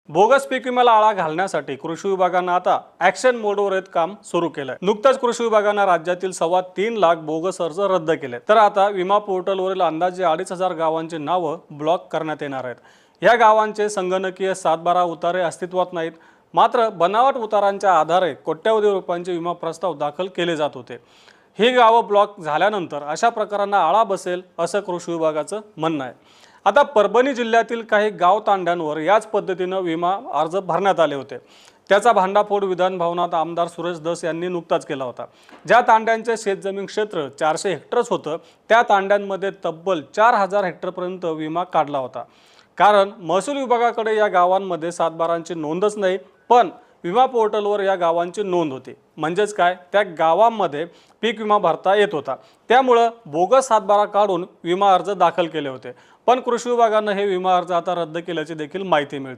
Bogus पीक विम्याला आळा घालण्यासाठी कृषी विभागानं आता ॲक्शन मोडवर काम सुरू केलंय। नुकताच कृषी विभागानं राज्यातील 3.25 लाख बोगस अर्ज रद्द केले। तर आता विमा पोर्टलवरील अंदाजे 2,500 गावांची नावं ब्लॉक करण्यात येणार आहेत। या गावांचे संगणकीय 7/12 उतारे अस्तित्वात नाहीत, मात्र बनावट उतारांच्या आधारे कोट्यवधी रुपयांचे विमा प्रस्ताव दाखल केले जात होते। ही गावं ब्लॉक झाल्यानंतर अशा प्रकारांना आळा बसेल असं कृषी विभागाचं म्हणणं आहे। आता परभणी जिल्ह्यातील काही गाव तांड्यांवर याच पद्धतीनं विमा अर्ज भरण्यात आले होते। त्याचा भांडाफोड विधान भवनात आमदार सुरेश धस यांनी नुकताच केला होता। ज्या तांड्यांचे शेतजमीन क्षेत्र 400 हेक्टर्स होतं, त्या तांड्यांमध्ये तब्बल 4,000 हेक्टरपर्यंत विमा काढला होता। कारण महसूल विभागाकडे या गावांमध्ये 7/12ची नोंदच नाही, पण विमा पोर्टलवर या गावांची नोंद होती। म्हणजेच काय, त्या गावांमध्ये पीक विमा भरता येत होता। त्यामुळे बोगस 7/12 काढून विमा अर्ज दाखल केले होते। पण कृषी विभागानं हे विमा अर्ज आता रद्द केल्याची देखील माहिती मिळते।